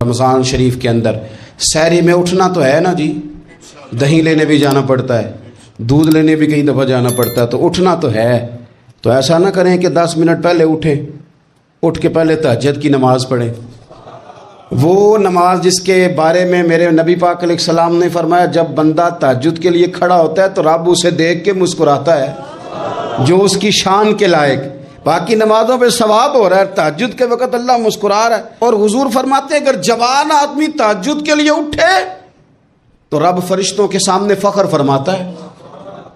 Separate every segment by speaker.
Speaker 1: رمضان شریف کے اندر سحری میں اٹھنا تو ہے نا جی، دہی لینے بھی جانا پڑتا ہے، دودھ لینے بھی کئی دفعہ جانا پڑتا ہے، تو اٹھنا تو ہے۔ تو ایسا نہ کریں کہ 10 منٹ پہلے اٹھیں، اٹھ کے پہلے تہجد کی نماز پڑھیں، وہ نماز جس کے بارے میں میرے نبی پاک علیہ السلام نے فرمایا جب بندہ تہجد کے لیے کھڑا ہوتا ہے تو رب اسے دیکھ کے مسکراتا ہے جو اس کی شان کے لائق۔ باقی نمازوں پہ ثواب ہو رہا ہے، تہجد کے وقت اللہ مسکرا رہا ہے۔ اور حضور فرماتے ہیں اگر جوان آدمی تہجد کے لیے اٹھے تو رب فرشتوں کے سامنے فخر فرماتا ہے۔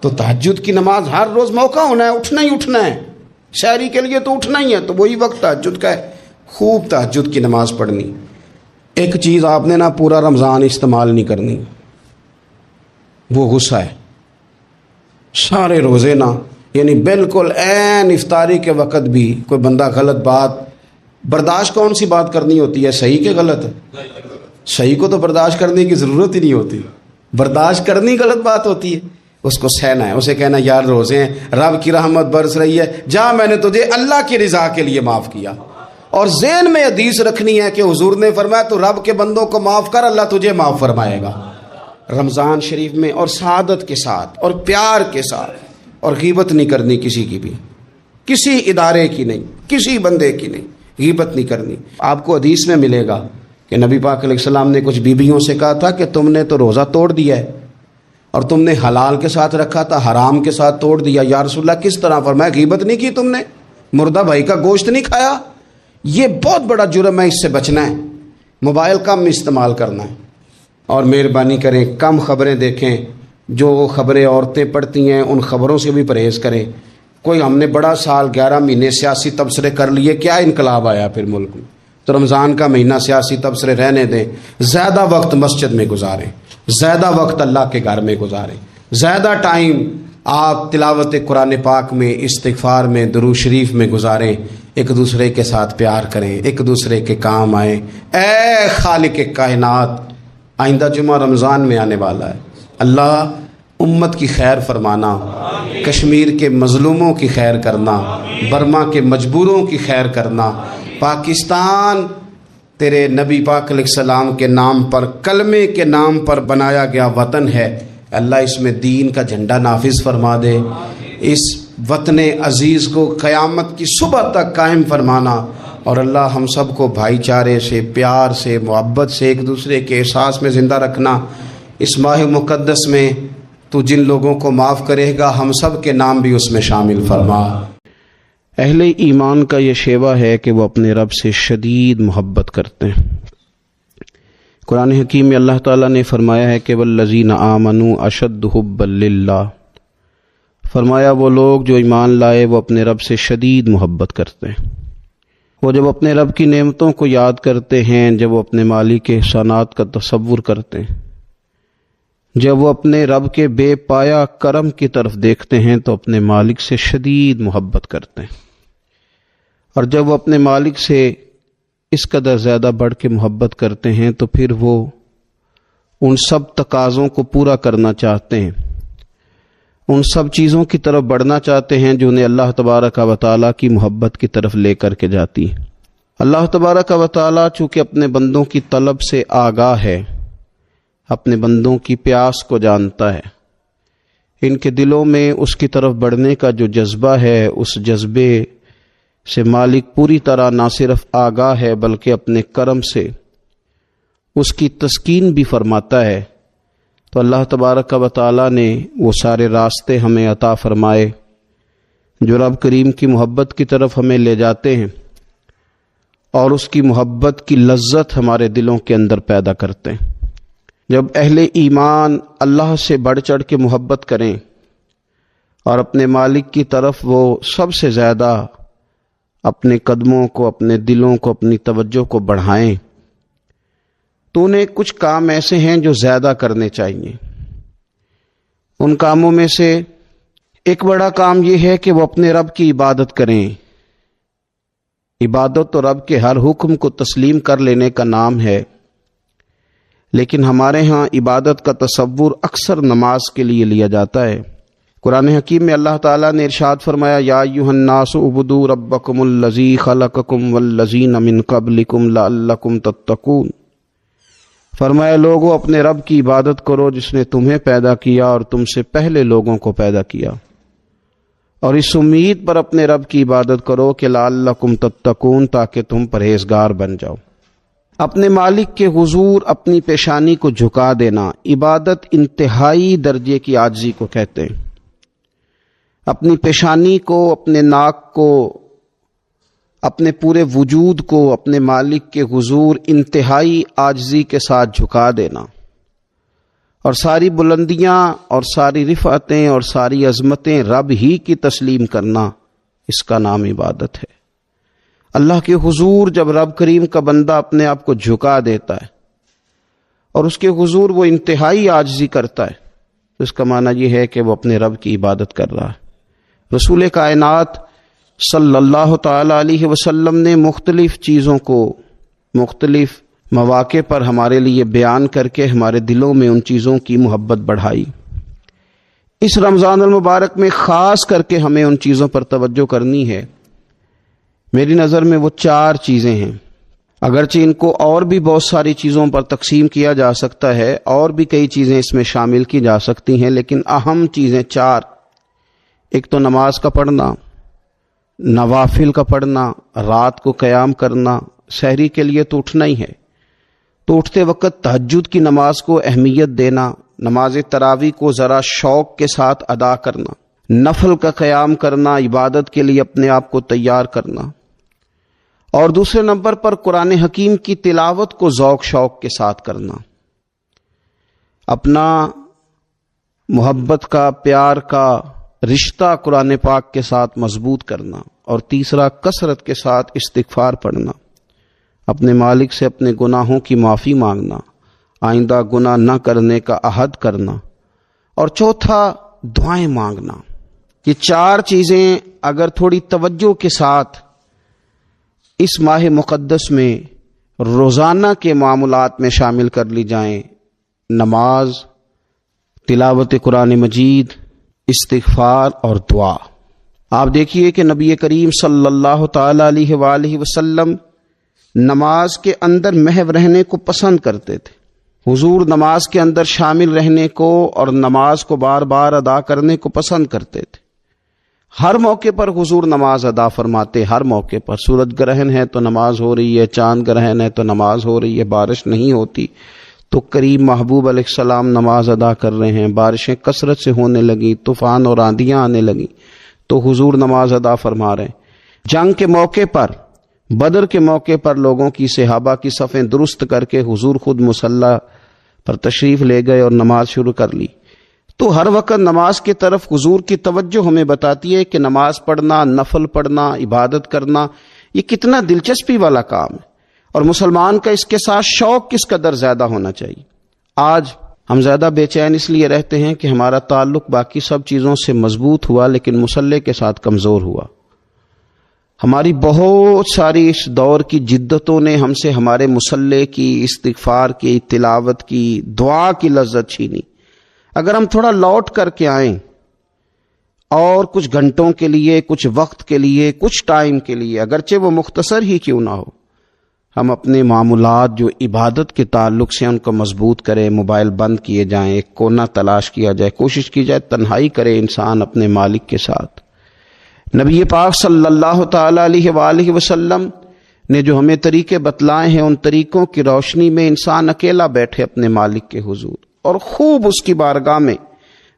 Speaker 1: تو تہجد کی نماز ہر روز موقع ہونا ہے، اٹھنا ہی اٹھنا ہے، شہری کے لیے تو اٹھنا ہی ہے، تو وہی وقت تہجد کا ہے، خوب تہجد کی نماز پڑھنی۔ ایک چیز آپ نے نا پورا رمضان استعمال نہیں کرنی، وہ غصہ ہے۔ سارے روزے نا، یعنی بالکل عین افطاری کے وقت بھی کوئی بندہ غلط بات برداشت، کون سی بات کرنی ہوتی ہے، صحیح کہ غلط؟ صحیح کو تو برداشت کرنے کی ضرورت ہی نہیں ہوتی، برداشت کرنی غلط بات ہوتی ہے، اس کو سہنا ہے، اسے کہنا یار روزے ہیں، رب کی رحمت برس رہی ہے، جا میں نے تجھے اللہ کی رضا کے لیے معاف کیا۔ اور ذہن میں حدیث رکھنی ہے کہ حضور نے فرمایا تو رب کے بندوں کو معاف کر، اللہ تجھے معاف فرمائے گا۔ رمضان شریف میں اور سعادت کے ساتھ اور پیار کے ساتھ، اور غیبت نہیں کرنی کسی کی بھی، کسی ادارے کی نہیں، کسی بندے کی نہیں، غیبت نہیں کرنی۔ آپ کو حدیث میں ملے گا کہ نبی پاک علیہ السلام نے کچھ بیویوں سے کہا تھا کہ تم نے تو روزہ توڑ دیا ہے اور تم نے حلال کے ساتھ رکھا تھا، حرام کے ساتھ توڑ دیا۔ یا رسول اللہ کس طرح؟ فرمایا غیبت نہیں کی تم نے، مردہ بھائی کا گوشت نہیں کھایا، یہ بہت بڑا جرم ہے، اس سے بچنا ہے، موبائل کم استعمال کرنا ہے، اور مہربانی کریں کم خبریں دیکھیں، جو خبریں عورتیں پڑھتی ہیں ان خبروں سے بھی پرہیز کریں۔ کوئی ہم نے بڑا سال 11 مہینے سیاسی تبصرے کر لیے، کیا انقلاب آیا پھر ملک میں؟ تو رمضان کا مہینہ سیاسی تبصرے رہنے دیں، زیادہ وقت مسجد میں گزاریں، زیادہ وقت اللہ کے گھر میں گزاریں، زیادہ ٹائم آپ تلاوت قرآن پاک میں، استغفار میں، درود شریف میں گزاریں، ایک دوسرے کے ساتھ پیار کریں، ایک دوسرے کے کام آئیں۔ اے خالق کائنات، آئندہ جمعہ رمضان میں آنے والا ہے، اللہ امت کی خیر فرمانا، کشمیر کے مظلوموں کی خیر کرنا، برما کے مجبوروں کی خیر کرنا۔ پاکستان تیرے نبی پاک علیہ السلام کے نام پر، کلمے کے نام پر بنایا گیا وطن ہے، اللہ اس میں دین کا جھنڈا نافذ فرما دے، اس وطن عزیز کو قیامت کی صبح تک قائم فرمانا، اور اللہ ہم سب کو بھائی چارے سے، پیار سے، محبت سے، ایک دوسرے کے احساس میں زندہ رکھنا۔ اس ماہ مقدس میں تو جن لوگوں کو معاف کرے گا ہم سب کے نام بھی اس میں شامل فرما۔ اہل ایمان کا یہ شیوہ ہے کہ وہ اپنے رب سے شدید محبت کرتے ہیں۔ قرآن حکیم میں اللہ تعالیٰ نے فرمایا ہے کہ والذین آمنوا اشد حبا للہ، فرمایا وہ لوگ جو ایمان لائے وہ اپنے رب سے شدید محبت کرتے ہیں۔ وہ جب اپنے رب کی نعمتوں کو یاد کرتے ہیں، جب وہ اپنے مالک کے احسانات کا تصور کرتے ہیں، جب وہ اپنے رب کے بے پایا کرم کی طرف دیکھتے ہیں تو اپنے مالک سے شدید محبت کرتے ہیں، اور جب وہ اپنے مالک سے اس قدر زیادہ بڑھ کے محبت کرتے ہیں تو پھر وہ ان سب تقاضوں کو پورا کرنا چاہتے ہیں، ان سب چیزوں کی طرف بڑھنا چاہتے ہیں جو انہیں اللہ تبارک و تعالیٰ کی محبت کی طرف لے کر کے جاتی ہیں۔ اللہ تبارک و تعالیٰ چونکہ اپنے بندوں کی طلب سے آگاہ ہے، اپنے بندوں کی پیاس کو جانتا ہے، ان کے دلوں میں اس کی طرف بڑھنے کا جو جذبہ ہے، اس جذبے سے مالک پوری طرح نہ صرف آگاہ ہے بلکہ اپنے کرم سے اس کی تسکین بھی فرماتا ہے۔ تو اللہ تبارک و تعالیٰ نے وہ سارے راستے ہمیں عطا فرمائے جو رب کریم کی محبت کی طرف ہمیں لے جاتے ہیں، اور اس کی محبت کی لذت ہمارے دلوں کے اندر پیدا کرتے ہیں۔ جب اہل ایمان اللہ سے بڑھ چڑھ کے محبت کریں اور اپنے مالک کی طرف وہ سب سے زیادہ اپنے قدموں کو، اپنے دلوں کو، اپنی توجہ کو بڑھائیں، تو انہیں کچھ کام ایسے ہیں جو زیادہ کرنے چاہیے۔ ان کاموں میں سے ایک بڑا کام یہ ہے کہ وہ اپنے رب کی عبادت کریں۔ عبادت تو رب کے ہر حکم کو تسلیم کر لینے کا نام ہے، لیکن ہمارے ہاں عبادت کا تصور اکثر نماز کے لیے لیا جاتا ہے۔ قرآن حکیم میں اللہ تعالیٰ نے ارشاد فرمایا یا ایھا الناس اعبدوا ربکم الذی خلقکم والذین من قبلکم لعلکم تتقون، فرمایا لوگوں اپنے رب کی عبادت کرو جس نے تمہیں پیدا کیا اور تم سے پہلے لوگوں کو پیدا کیا، اور اس امید پر اپنے رب کی عبادت کرو کہ لعلکم تتقون، تاکہ تم پرہیزگار بن جاؤ۔ اپنے مالک کے حضور اپنی پیشانی کو جھکا دینا عبادت انتہائی درجے کی عاجزی کو کہتے ہیں۔ اپنی پیشانی کو، اپنے ناک کو، اپنے پورے وجود کو اپنے مالک کے حضور انتہائی عاجزی کے ساتھ جھکا دینا، اور ساری بلندیاں اور ساری رفعتیں اور ساری عظمتیں رب ہی کی تسلیم کرنا، اس کا نام عبادت ہے۔ اللہ کے حضور جب رب کریم کا بندہ اپنے آپ کو جھکا دیتا ہے اور اس کے حضور وہ انتہائی عاجزی کرتا ہے، تو اس کا معنی یہ ہے کہ وہ اپنے رب کی عبادت کر رہا ہے۔ رسول کائنات صلی اللہ تعالی علیہ وسلم نے مختلف چیزوں کو مختلف مواقع پر ہمارے لیے بیان کر کے ہمارے دلوں میں ان چیزوں کی محبت بڑھائی۔ اس رمضان المبارک میں خاص کر کے ہمیں ان چیزوں پر توجہ کرنی ہے۔ میری نظر میں وہ 4 چیزیں ہیں، اگرچہ ان کو اور بھی بہت ساری چیزوں پر تقسیم کیا جا سکتا ہے، اور بھی کئی چیزیں اس میں شامل کی جا سکتی ہیں، لیکن اہم چیزیں 4۔ ایک تو نماز کا پڑھنا، نوافل کا پڑھنا، رات کو قیام کرنا، سحری کے لیے تو اٹھنا ہی ہے، تو اٹھتے وقت تہجد کی نماز کو اہمیت دینا، نماز تراویح کو ذرا شوق کے ساتھ ادا کرنا، نفل کا قیام کرنا، عبادت کے لیے اپنے آپ کو تیار کرنا، اور دوسرے نمبر پر قرآن حکیم کی تلاوت کو ذوق شوق کے ساتھ کرنا، اپنا محبت کا، پیار کا رشتہ قرآن پاک کے ساتھ مضبوط کرنا، اور تیسرا کثرت کے ساتھ استغفار پڑھنا، اپنے مالک سے اپنے گناہوں کی معافی مانگنا، آئندہ گناہ نہ کرنے کا عہد کرنا، اور چوتھا دعائیں مانگنا۔ یہ 4 چیزیں اگر تھوڑی توجہ کے ساتھ اس ماہ مقدس میں روزانہ کے معاملات میں شامل کر لی جائیں، نماز، تلاوت قرآن مجید، استغفار اور دعا۔ آپ دیکھیے کہ نبی کریم صلی اللہ تعالی علیہ وآلہ وسلم نماز کے اندر محو رہنے کو پسند کرتے تھے۔ حضور نماز کے اندر شامل رہنے کو اور نماز کو بار بار ادا کرنے کو پسند کرتے تھے۔ ہر موقع پر حضور نماز ادا فرماتے، ہر موقع پر۔ سورج گرہن ہے تو نماز ہو رہی ہے، چاند گرہن ہے تو نماز ہو رہی ہے، بارش نہیں ہوتی تو کریم محبوب علیہ السلام نماز ادا کر رہے ہیں، بارشیں کثرت سے ہونے لگی، طوفان اور آندیاں آنے لگیں تو حضور نماز ادا فرما رہے ہیں۔ جنگ کے موقع پر، بدر کے موقع پر لوگوں کی، صحابہ کی صفیں درست کر کے حضور خود مصلی پر تشریف لے گئے اور نماز شروع کر لی۔ تو ہر وقت نماز کی طرف حضور کی توجہ ہمیں بتاتی ہے کہ نماز پڑھنا، نفل پڑھنا، عبادت کرنا یہ کتنا دلچسپی والا کام ہے، اور مسلمان کا اس کے ساتھ شوق کس قدر زیادہ ہونا چاہیے۔ آج ہم زیادہ بے چین اس لیے رہتے ہیں کہ ہمارا تعلق باقی سب چیزوں سے مضبوط ہوا لیکن مصلی کے ساتھ کمزور ہوا۔ ہماری بہت ساری اس دور کی جدتوں نے ہم سے ہمارے مصلی کی، استغفار کی، تلاوت کی، دعا کی لذت چھینی۔ اگر ہم تھوڑا لوٹ کر کے آئیں اور کچھ گھنٹوں کے لیے، کچھ وقت کے لیے، کچھ ٹائم کے لیے، اگرچہ وہ مختصر ہی کیوں نہ ہو، ہم اپنے معمولات جو عبادت کے تعلق سے ان کو مضبوط کریں، موبائل بند کیے جائیں، ایک کونا تلاش کیا جائے، کوشش کی جائے تنہائی کرے انسان اپنے مالک کے ساتھ۔ نبی پاک صلی اللہ تعالی علیہ وآلہ وسلم نے جو ہمیں طریقے بتلائے ہیں، ان طریقوں کی روشنی میں انسان اکیلا بیٹھے اپنے مالک کے حضور اور خوب اس کی بارگاہ میں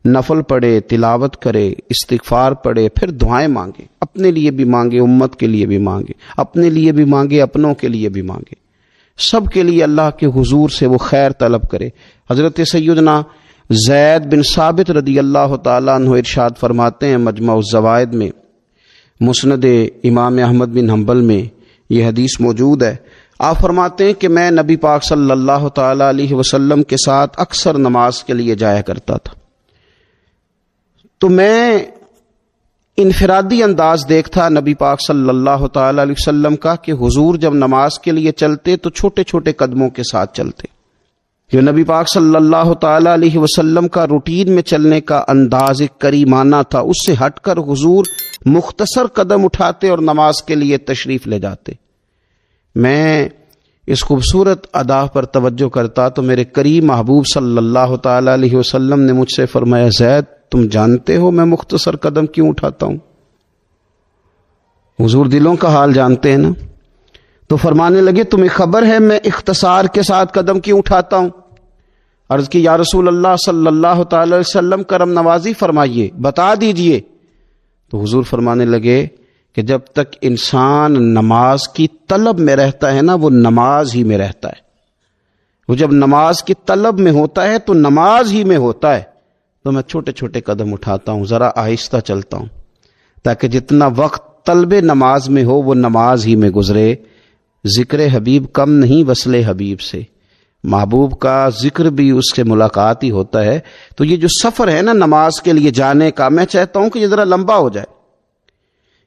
Speaker 1: نفل پڑھے، تلاوت کرے، استغفار پڑھے، پھر دعائیں مانگے، اپنے لیے بھی مانگے، امت کے لیے بھی مانگے، اپنے لیے بھی مانگے، اپنوں کے لیے بھی مانگے، سب کے لیے اللہ کے حضور سے وہ خیر طلب کرے۔ حضرت سیدنا زید بن ثابت رضی اللہ تعالیٰ عنہ ارشاد فرماتے ہیں، مجمع الزوائد میں، مسند امام احمد بن حنبل میں یہ حدیث موجود ہے۔ آپ فرماتے ہیں کہ میں نبی پاک صلی اللہ تعالی علیہ وسلم کے ساتھ اکثر نماز کے لیے جایا کرتا تھا، تو میں انفرادی انداز دیکھتا نبی پاک صلی اللہ تعالی علیہ وسلم کا کہ حضور جب نماز کے لیے چلتے تو چھوٹے چھوٹے قدموں کے ساتھ چلتے۔ جو نبی پاک صلی اللہ تعالی علیہ وسلم کا روٹین میں چلنے کا انداز ایک کریمانہ تھا، اس سے ہٹ کر حضور مختصر قدم اٹھاتے اور نماز کے لیے تشریف لے جاتے۔ میں اس خوبصورت ادا پر توجہ کرتا تو میرے کریم محبوب صلی اللہ تعالی علیہ وسلم نے مجھ سے فرمایا، زید تم جانتے ہو میں مختصر قدم کیوں اٹھاتا ہوں؟ حضور دلوں کا حال جانتے ہیں نا، تو فرمانے لگے تمہیں خبر ہے میں اختصار کے ساتھ قدم کیوں اٹھاتا ہوں؟ عرض کی یا رسول اللہ صلی اللہ تعالی علیہ وسلم کرم نوازی فرمائیے، بتا دیجئے۔ تو حضور فرمانے لگے کہ جب تک انسان نماز کی طلب میں رہتا ہے نا، وہ نماز ہی میں رہتا ہے۔ وہ جب نماز کی طلب میں ہوتا ہے تو نماز ہی میں ہوتا ہے۔ تو میں چھوٹے چھوٹے قدم اٹھاتا ہوں، ذرا آہستہ چلتا ہوں، تاکہ جتنا وقت طلب نماز میں ہو وہ نماز ہی میں گزرے۔ ذکر حبیب کم نہیں وصل حبیب سے، محبوب کا ذکر بھی اس سے ملاقات ہی ہوتا ہے۔ تو یہ جو سفر ہے نا نماز کے لیے جانے کا، میں چاہتا ہوں کہ یہ ذرا لمبا ہو جائے،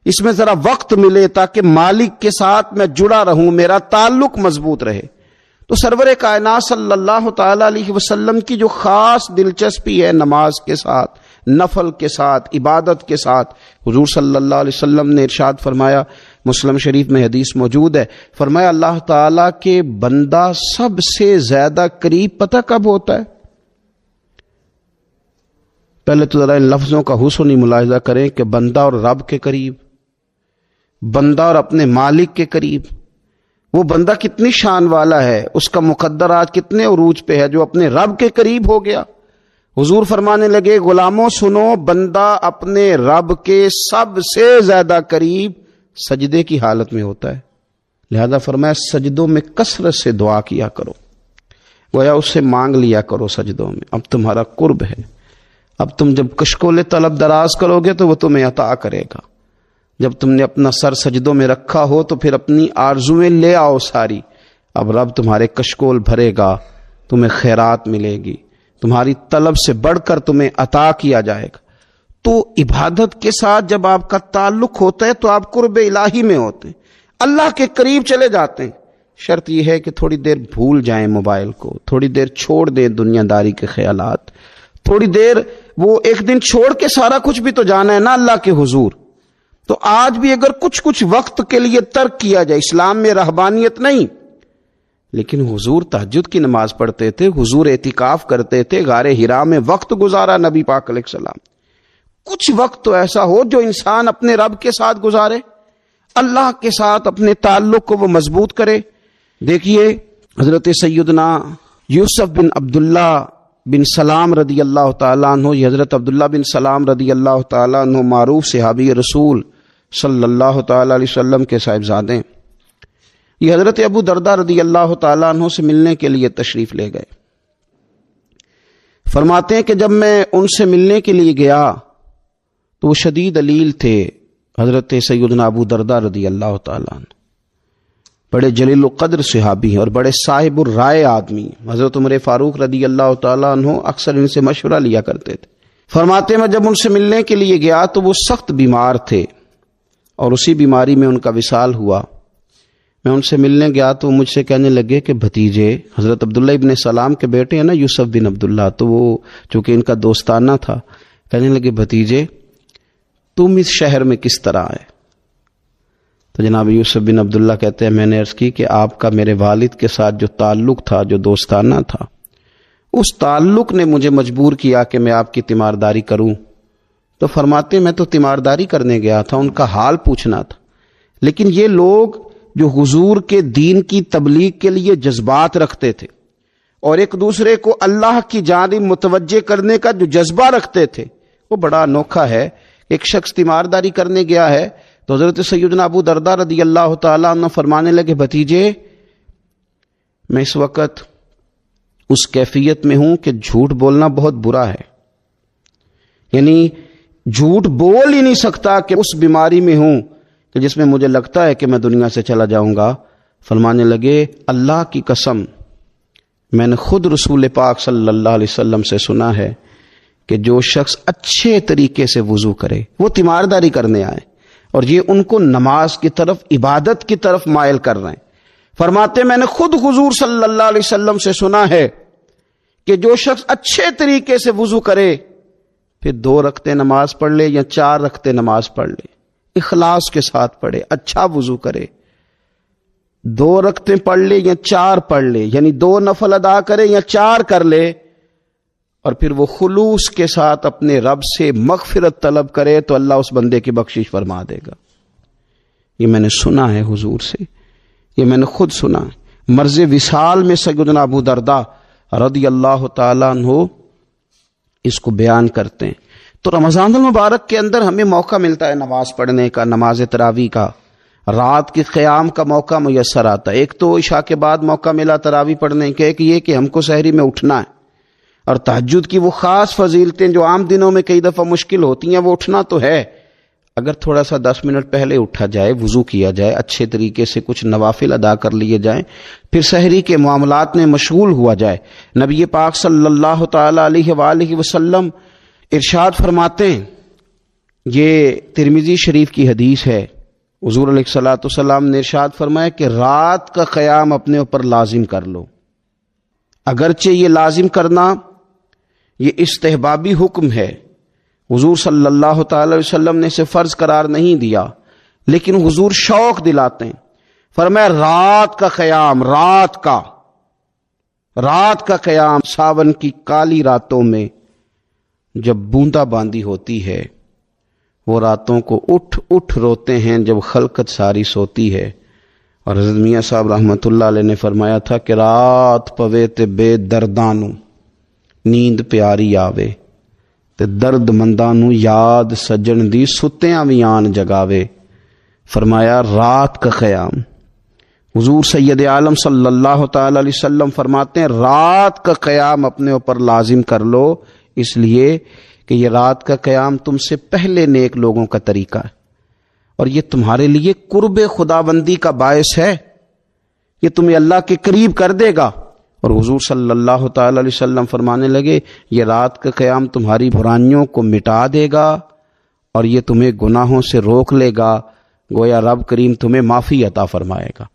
Speaker 1: اس میں ذرا وقت ملے تاکہ مالک کے ساتھ میں جڑا رہوں، میرا تعلق مضبوط رہے۔ تو سرور کائنات صلی اللہ تعالی علیہ وسلم کی جو خاص دلچسپی ہے نماز کے ساتھ، نفل کے ساتھ، عبادت کے ساتھ، حضور صلی اللہ علیہ وسلم نے ارشاد فرمایا، مسلم شریف میں حدیث موجود ہے، فرمایا اللہ تعالیٰ کے بندہ سب سے زیادہ قریب پتہ کب ہوتا ہے؟ پہلے تو ذرا ان لفظوں کا حسن ملاحظہ کریں کہ بندہ اور رب کے قریب، بندہ اور اپنے مالک کے قریب۔ وہ بندہ کتنی شان والا ہے، اس کا مقدر آج کتنے عروج پہ ہے جو اپنے رب کے قریب ہو گیا۔ حضور فرمانے لگے غلاموں سنو، بندہ اپنے رب کے سب سے زیادہ قریب سجدے کی حالت میں ہوتا ہے، لہذا فرمایا سجدوں میں کثرت سے دعا کیا کرو، گویا اس سے مانگ لیا کرو سجدوں میں، اب تمہارا قرب ہے۔ اب تم جب کشکول طلب دراز کرو گے تو وہ تمہیں عطا کرے گا۔ جب تم نے اپنا سر سجدوں میں رکھا ہو تو پھر اپنی آرزویں لے آؤ ساری، اب رب تمہارے کشکول بھرے گا، تمہیں خیرات ملے گی، تمہاری طلب سے بڑھ کر تمہیں عطا کیا جائے گا۔ تو عبادت کے ساتھ جب آپ کا تعلق ہوتا ہے تو آپ قرب الہی میں ہوتے ہیں، اللہ کے قریب چلے جاتے ہیں۔ شرط یہ ہے کہ تھوڑی دیر بھول جائیں موبائل کو، تھوڑی دیر چھوڑ دیں دنیا داری کے خیالات، تھوڑی دیر وہ ایک دن چھوڑ کے سارا کچھ بھی تو جانا ہے نا اللہ کے حضور۔ تو آج بھی اگر کچھ وقت کے لیے ترک کیا جائے، اسلام میں رہبانیت نہیں، لیکن حضور تہجد کی نماز پڑھتے تھے، حضور اعتکاف کرتے تھے، غار حرا میں وقت گزارا نبی پاک علیہ السلام۔ کچھ وقت تو ایسا ہو جو انسان اپنے رب کے ساتھ گزارے، اللہ کے ساتھ اپنے تعلق کو وہ مضبوط کرے۔ دیکھیے حضرت سیدنا یوسف بن عبداللہ بن سلام رضی اللہ تعالیٰ عنہ، یہ حضرت عبداللہ بن سلام رضی اللہ تعالیٰ عنہ معروف صحابی رسول صلی اللہ تعالیٰ علیہ وسلم کے صاحبزادے، یہ حضرت ابو درداء رضی اللہ تعالیٰ عنہ سے ملنے کے لیے تشریف لے گئے۔ فرماتے ہیں کہ جب میں ان سے ملنے کے لیے گیا تو وہ شدید علیل تھے، حضرت سیدنا ابو درداء رضی اللہ تعالیٰ عنہ بڑے جلیل القدر صحابی ہیں اور بڑے صاحب الرائے آدمی۔ حضرت عمر فاروق رضی اللہ تعالیٰ عنہ اکثر ان سے مشورہ لیا کرتے تھے۔ فرماتے ہیں میں جب ان سے ملنے کے لیے گیا تو وہ سخت بیمار تھے اور اسی بیماری میں ان کا وصال ہوا۔ میں ان سے ملنے گیا تو مجھ سے کہنے لگے کہ بھتیجے، حضرت عبداللہ ابن سلام کے بیٹے ہیں نا یوسف بن عبداللہ، تو وہ چونکہ ان کا دوستانہ تھا، کہنے لگے بھتیجے تم اس شہر میں کس طرح آئے؟ تو جناب یوسف بن عبداللہ کہتے ہیں میں نے عرض کی کہ آپ کا میرے والد کے ساتھ جو تعلق تھا، جو دوستانہ تھا، اس تعلق نے مجھے مجبور کیا کہ میں آپ کی تیمارداری کروں۔ تو فرماتے میں تو تیمارداری کرنے گیا تھا، ان کا حال پوچھنا تھا، لیکن یہ لوگ جو حضور کے دین کی تبلیغ کے لیے جذبات رکھتے تھے اور ایک دوسرے کو اللہ کی جانب متوجہ کرنے کا جو جذبہ رکھتے تھے، وہ بڑا انوکھا ہے۔ ایک شخص تیمارداری کرنے گیا ہے تو حضرت سیدنا ابو درداء رضی اللہ تعالیٰ عنہ فرمانے لگے بھتیجے میں اس وقت اس کیفیت میں ہوں کہ جھوٹ بولنا بہت برا ہے، یعنی جھوٹ بول ہی نہیں سکتا کہ اس بیماری میں ہوں کہ جس میں مجھے لگتا ہے کہ میں دنیا سے چلا جاؤں گا۔ فرمانے لگے اللہ کی قسم میں نے خود رسول پاک صلی اللہ علیہ وسلم سے سنا ہے کہ جو شخص اچھے طریقے سے وضو کرے، وہ تیمارداری کرنے آئے اور یہ ان کو نماز کی طرف، عبادت کی طرف مائل کر رہے ہیں۔ فرماتے میں نے خود حضور صلی اللہ علیہ وسلم سے سنا ہے کہ جو شخص اچھے طریقے سے وضو کرے پھر 2 رکعتیں نماز پڑھ لے یا 4 رکعتیں نماز پڑھ لے، اخلاص کے ساتھ پڑھے، اچھا وضو کرے، 2 رکعتیں پڑھ لے یا 4 پڑھ لے، یعنی 2 نفل ادا کرے یا 4 کر لے، اور پھر وہ خلوص کے ساتھ اپنے رب سے مغفرت طلب کرے تو اللہ اس بندے کی بخشش فرما دے گا۔ یہ میں نے سنا ہے حضور سے، یہ میں نے خود سنا ہے۔ مرض وصال میں سیدنا ابو درداء رضی اللہ تعالیٰ عنہ اس کو بیان کرتے ہیں۔ تو رمضان المبارک کے اندر ہمیں موقع ملتا ہے نماز پڑھنے کا، نماز تراویح کا، رات کے قیام کا موقع میسر آتا ہے۔ ایک تو عشاء کے بعد موقع ملا تراویح پڑھنے کا، ایک یہ کہ ہم کو سحری میں اٹھنا ہے، اور تہجد کی وہ خاص فضیلتیں جو عام دنوں میں کئی دفعہ مشکل ہوتی ہیں، وہ اٹھنا تو ہے۔ اگر تھوڑا سا 10 منٹ پہلے اٹھا جائے، وضو کیا جائے، اچھے طریقے سے کچھ نوافل ادا کر لیے جائیں، پھر سحری کے معاملات میں مشغول ہوا جائے۔ نبی پاک صلی اللہ تعالی علیہ وآلہ وسلم ارشاد فرماتے ہیں، یہ ترمذی شریف کی حدیث ہے، حضور علیہ الصلوۃ والسلام نے ارشاد فرمایا کہ رات کا قیام اپنے اوپر لازم کر لو۔ اگرچہ یہ لازم کرنا یہ استحبابی حکم ہے، حضور صلی اللہ تعالی علیہ وسلم نے اسے فرض قرار نہیں دیا، لیکن حضور شوق دلاتے ہیں۔ فرمایا رات کا قیام، رات کا قیام، ساون کی کالی راتوں میں جب بوندا باندی ہوتی ہے، وہ راتوں کو اٹھ اٹھ روتے ہیں جب خلقت ساری سوتی ہے۔ اور حضرت میاں صاحب رحمۃ اللہ علیہ نے فرمایا تھا کہ رات پوے تے بے دردانو نیند پیاری آوے، تے درد مندانو یاد سجن دی ستیاں وی آن جگاوے۔ فرمایا رات کا قیام، حضور سید عالم صلی اللہ تعالی علیہ وسلم فرماتے ہیں رات کا قیام اپنے اوپر لازم کر لو، اس لیے کہ یہ رات کا قیام تم سے پہلے نیک لوگوں کا طریقہ ہے، اور یہ تمہارے لیے قرب خداوندی کا باعث ہے، یہ تمہیں اللہ کے قریب کر دے گا۔ اور حضور صلی اللہ تعالی علیہ وسلم فرمانے لگے یہ رات کا قیام تمہاری برائیوں کو مٹا دے گا، اور یہ تمہیں گناہوں سے روک لے گا، گویا رب کریم تمہیں معافی عطا فرمائے گا،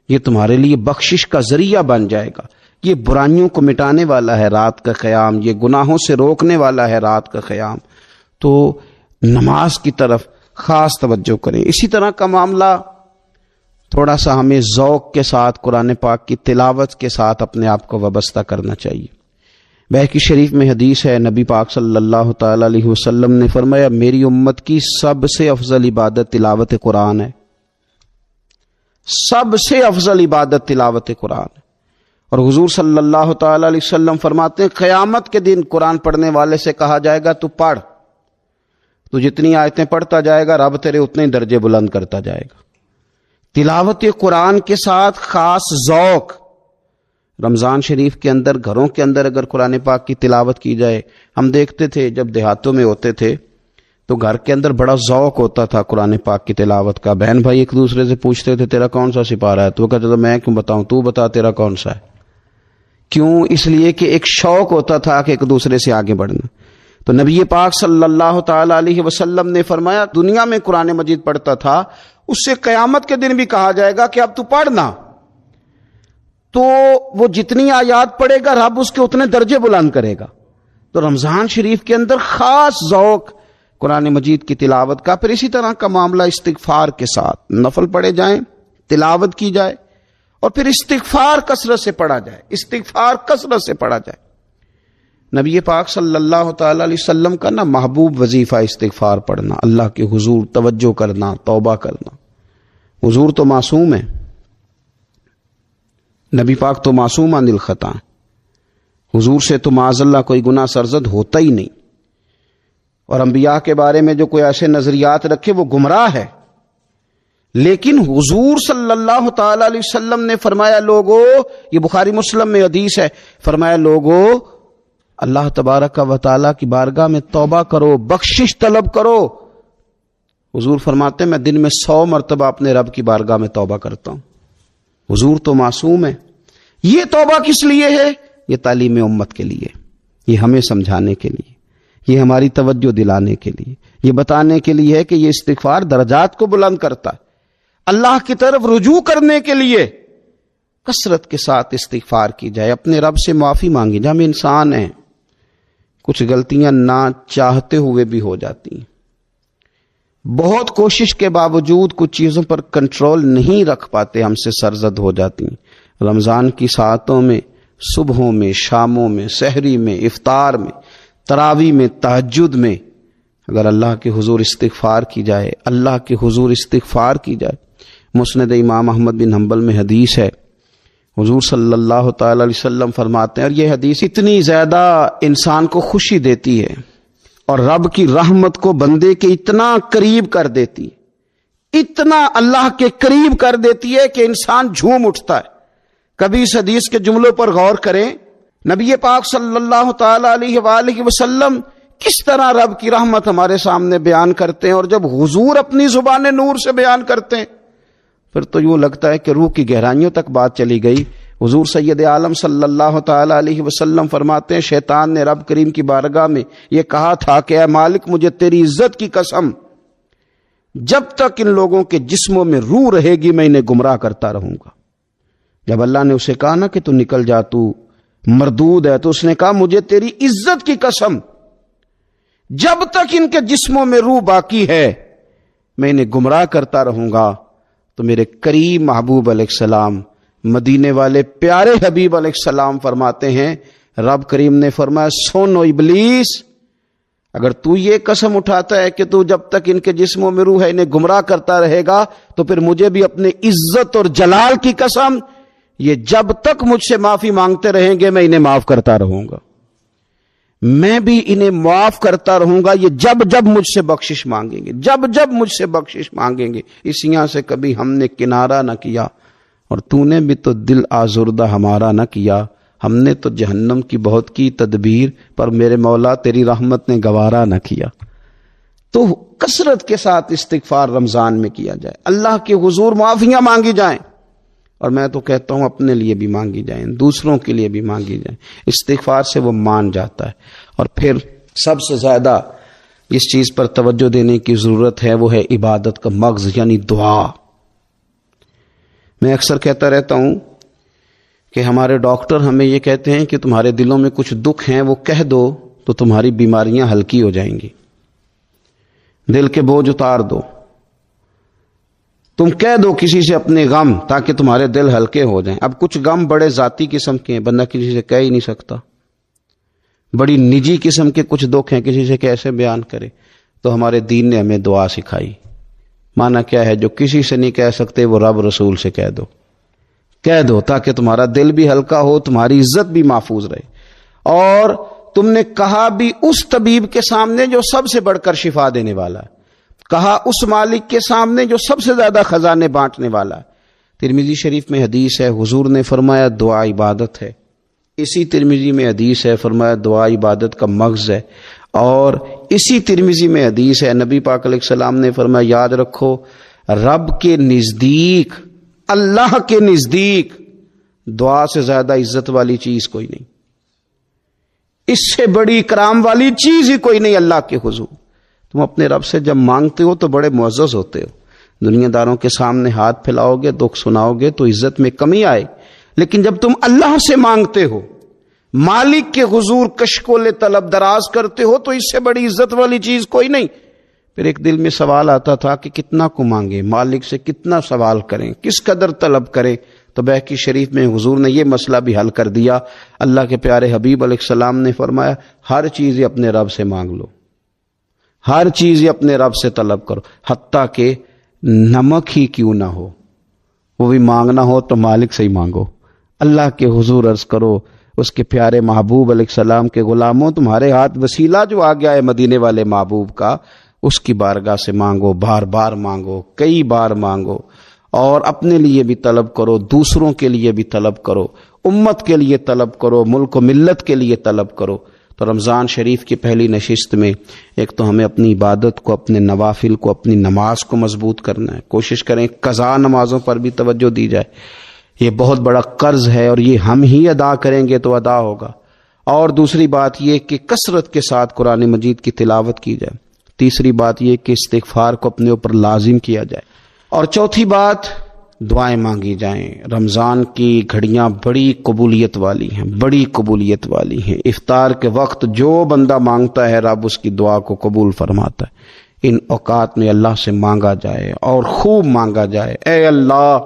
Speaker 1: یہ تمہارے لیے بخشش کا ذریعہ بن جائے گا۔ یہ برائیوں کو مٹانے والا ہے رات کا قیام، یہ گناہوں سے روکنے والا ہے رات کا قیام۔ تو نماز کی طرف خاص توجہ کریں۔ اسی طرح کا معاملہ تھوڑا سا ہمیں ذوق کے ساتھ قرآن پاک کی تلاوت کے ساتھ اپنے آپ کو وابستہ کرنا چاہیے۔ بہقی شریف میں حدیث ہے، نبی پاک صلی اللہ تعالی علیہ وسلم نے فرمایا میری امت کی سب سے افضل عبادت تلاوت قرآن ہے، سب سے افضل عبادت تلاوت قرآن ہے۔ اور حضور صلی اللہ تعالی علیہ وسلم فرماتے ہیں قیامت کے دن قرآن پڑھنے والے سے کہا جائے گا تو پڑھ، تو جتنی آیتیں پڑھتا جائے گا رب تیرے اتنے درجے بلند کرتا جائے گا۔ تلاوت قرآن کے ساتھ خاص ذوق۔ رمضان شریف کے اندر گھروں کے اندر اگر قرآن پاک کی تلاوت کی جائے، ہم دیکھتے تھے جب دیہاتوں میں ہوتے تھے تو گھر کے اندر بڑا ذوق ہوتا تھا قرآن پاک کی تلاوت کا۔ بہن بھائی ایک دوسرے سے پوچھتے تھے تیرا کون سا سپارہ ہے، تو وہ کہتا تھا میں کیوں بتاؤں، تو بتا تیرا کون سا ہے۔ کیوں؟ اس لیے کہ ایک شوق ہوتا تھا کہ ایک دوسرے سے آگے بڑھنا۔ تو نبی پاک صلی اللہ تعالی علیہ وسلم نے فرمایا دنیا میں قرآن مجید پڑھتا تھا، اس سے قیامت کے دن بھی کہا جائے گا کہ اب تو پڑھنا، تو وہ جتنی آیات پڑھے گا رب اس کے اتنے درجے بلند کرے گا۔ تو رمضان شریف کے اندر خاص ذوق قرآن مجید کی تلاوت کا۔ پھر اسی طرح کا معاملہ استغفار کے ساتھ، نفل پڑھے جائیں، تلاوت کی جائے، اور پھر استغفار کثرت سے پڑھا جائے، استغفار کثرت سے پڑھا جائے۔ نبی پاک صلی اللہ تعالی علیہ وسلم کا نا محبوب وظیفہ استغفار پڑھنا، اللہ کے حضور توجہ کرنا، توبہ کرنا۔ حضور تو معصوم ہے، نبی پاک تو معصوم عن الخطا، حضور سے تو معاذ اللہ کوئی گناہ سرزد ہوتا ہی نہیں۔ اور انبیاء کے بارے میں جو کوئی ایسے نظریات رکھے وہ گمراہ ہے، لیکن حضور صلی اللہ تعالی علیہ وسلم نے فرمایا لوگو، یہ بخاری مسلم میں حدیث ہے، فرمایا لوگو اللہ تبارک و تعالی کی بارگاہ میں توبہ کرو، بخشش طلب کرو۔ حضور فرماتے ہیں میں دن میں 100 مرتبہ اپنے رب کی بارگاہ میں توبہ کرتا ہوں۔ حضور تو معصوم ہے۔ یہ توبہ کس لیے ہے؟ یہ تعلیم امت کے لیے، یہ ہمیں سمجھانے کے لیے، یہ ہماری توجہ دلانے کے لیے، یہ بتانے کے لیے ہے کہ یہ استغفار درجات کو بلند کرتا ہے۔ اللہ کی طرف رجوع کرنے کے لیے کثرت کے ساتھ استغفار کی جائے، اپنے رب سے معافی مانگی جائے۔ ہم انسان ہیں، کچھ غلطیاں نہ چاہتے ہوئے بھی ہو جاتی ہیں، بہت کوشش کے باوجود کچھ چیزوں پر کنٹرول نہیں رکھ پاتے، ہم سے سرزد ہو جاتی ہیں۔ رمضان کی ساعتوں میں، صبحوں میں، شاموں میں، سحری میں، افطار میں، تراویح میں، تہجد میں اگر اللہ کے حضور استغفار کی جائے، اللہ کے حضور استغفار کی جائے۔ مسند امام احمد بن حنبل میں حدیث ہے، حضور صلی اللہ تعالی علیہ وسلم فرماتے ہیں، اور یہ حدیث اتنی زیادہ انسان کو خوشی دیتی ہے اور رب کی رحمت کو بندے کے اتنا قریب کر دیتی، اتنا اللہ کے قریب کر دیتی ہے کہ انسان جھوم اٹھتا ہے۔ کبھی اس حدیث کے جملوں پر غور کریں، نبی پاک صلی اللہ تعالی علیہ وآلہ وسلم کس طرح رب کی رحمت ہمارے سامنے بیان کرتے ہیں، اور جب حضور اپنی زبان نور سے بیان کرتے ہیں پھر تو یوں لگتا ہے کہ روح کی گہرائیوں تک بات چلی گئی۔ حضور سید عالم صلی اللہ تعالی علیہ وسلم فرماتے ہیں، شیطان نے رب کریم کی بارگاہ میں یہ کہا تھا کہ اے مالک، مجھے تیری عزت کی قسم، جب تک ان لوگوں کے جسموں میں روح رہے گی میں انہیں گمراہ کرتا رہوں گا۔ جب اللہ نے اسے کہا نا کہ تو نکل جا، تو مردود ہے، تو اس نے کہا مجھے تیری عزت کی قسم، جب تک ان کے جسموں میں روح باقی ہے میں انہیں گمراہ کرتا رہوں گا۔ تو میرے کریم محبوب علیہ السلام، مدینے والے پیارے حبیب علیہ السلام فرماتے ہیں، رب کریم نے فرمایا، سن و ابلیس، اگر تو یہ قسم اٹھاتا ہے کہ تو جب تک ان کے جسموں میں روح ہے انہیں گمراہ کرتا رہے گا، تو پھر مجھے بھی اپنے عزت اور جلال کی قسم، یہ جب تک مجھ سے معافی مانگتے رہیں گے میں انہیں معاف کرتا رہوں گا، میں بھی انہیں معاف کرتا رہوں گا، یہ جب جب مجھ سے بخشش مانگیں گے، جب جب مجھ سے بخشش مانگیں گے۔ اس یہاں سے کبھی ہم نے کنارہ نہ کیا، اور تو نے بھی تو دل آزردہ ہمارا نہ کیا، ہم نے تو جہنم کی بہت کی تدبیر، پر میرے مولا تیری رحمت نے گوارا نہ کیا۔ تو کثرت کے ساتھ استغفار رمضان میں کیا جائے، اللہ کے حضور معافیاں مانگی جائیں، اور میں تو کہتا ہوں اپنے لیے بھی مانگی جائیں، دوسروں کے لیے بھی مانگی جائیں۔ استغفار سے وہ مان جاتا ہے۔ اور پھر سب سے زیادہ اس چیز پر توجہ دینے کی ضرورت ہے، وہ ہے عبادت کا مغز، یعنی دعا۔ میں اکثر کہتا رہتا ہوں کہ ہمارے ڈاکٹر ہمیں یہ کہتے ہیں کہ تمہارے دلوں میں کچھ دکھ ہیں، وہ کہہ دو تو تمہاری بیماریاں ہلکی ہو جائیں گی، دل کے بوجھ اتار دو، تم کہہ دو کسی سے اپنے غم تاکہ تمہارے دل ہلکے ہو جائیں۔ اب کچھ غم بڑے ذاتی قسم کے ہیں، بندہ کسی سے کہہ ہی نہیں سکتا، بڑی نجی قسم کے کچھ دکھ ہیں، کسی سے کیسے بیان کرے؟ تو ہمارے دین نے ہمیں دعا سکھائی۔ معنی کیا ہے؟ جو کسی سے نہیں کہہ سکتے وہ رب رسول سے کہہ دو تاکہ تمہارا دل بھی ہلکا ہو، تمہاری عزت بھی محفوظ رہے۔ اور تم نے کہا بھی اس طبیب کے سامنے جو سب سے بڑھ کر شفا دینے والا ہے، کہا اس مالک کے سامنے جو سب سے زیادہ خزانے بانٹنے والا ہے۔ ترمذی شریف میں حدیث ہے، حضور نے فرمایا دعا عبادت ہے۔ اسی ترمذی میں حدیث ہے، فرمایا دعا عبادت کا مغز ہے۔ اور اسی ترمذی میں حدیث ہے، نبی پاک علیہ السلام نے فرمایا یاد رکھو، رب کے نزدیک، اللہ کے نزدیک دعا سے زیادہ عزت والی چیز کوئی نہیں، اس سے بڑی اکرام والی چیز ہی کوئی نہیں اللہ کے حضور۔ تم اپنے رب سے جب مانگتے ہو تو بڑے معزز ہوتے ہو، دنیا داروں کے سامنے ہاتھ پھیلاؤ گے، دکھ سناؤ گے تو عزت میں کمی آئے، لیکن جب تم اللہ سے مانگتے ہو، مالک کے حضور کشکول طلب دراز کرتے ہو، تو اس سے بڑی عزت والی چیز کوئی نہیں۔ پھر ایک دل میں سوال آتا تھا کہ کتنا کو مانگے، مالک سے کتنا سوال کریں، کس قدر طلب کریں؟ تو بیہقی شریف میں حضور نے یہ مسئلہ بھی حل کر دیا۔ اللہ کے پیارے حبیب علیہ السلام نے فرمایا ہر چیز ہی اپنے رب سے مانگ لو، ہر چیز ہی اپنے رب سے طلب کرو، حتیٰ کہ نمک ہی کیوں نہ ہو، وہ بھی مانگنا ہو تو مالک سے ہی مانگو۔ اللہ کے حضور عرض کرو، اس کے پیارے محبوب علیہ السلام کے غلاموں، تمہارے ہاتھ وسیلہ جو آ گیا ہے مدینے والے محبوب کا، اس کی بارگاہ سے مانگو، بار بار مانگو، کئی بار مانگو، اور اپنے لیے بھی طلب کرو، دوسروں کے لیے بھی طلب کرو، امت کے لیے طلب کرو، ملک و ملت کے لیے طلب کرو۔ تو رمضان شریف کی پہلی نشست میں ایک تو ہمیں اپنی عبادت کو، اپنے نوافل کو، اپنی نماز کو مضبوط کرنا ہے، کوشش کریں قضا نمازوں پر بھی توجہ دی جائے، یہ بہت بڑا قرض ہے اور یہ ہم ہی ادا کریں گے تو ادا ہوگا۔ اور دوسری بات یہ کہ کثرت کے ساتھ قرآن مجید کی تلاوت کی جائے، تیسری بات یہ کہ استغفار کو اپنے اوپر لازم کیا جائے، اور چوتھی بات دعائیں مانگی جائیں۔ رمضان کی گھڑیاں بڑی قبولیت والی ہیں، بڑی قبولیت والی ہیں۔ افطار کے وقت جو بندہ مانگتا ہے رب اس کی دعا کو قبول فرماتا ہے۔ ان اوقات میں اللہ سے مانگا جائے اور خوب مانگا جائے۔ اے اللہ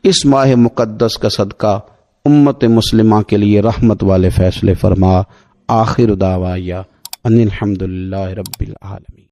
Speaker 1: اس ماہ مقدس کا صدقہ امت مسلمہ کے لیے رحمت والے فیصلے فرما۔ آخر دعوایا ان الحمدللہ رب العالمین۔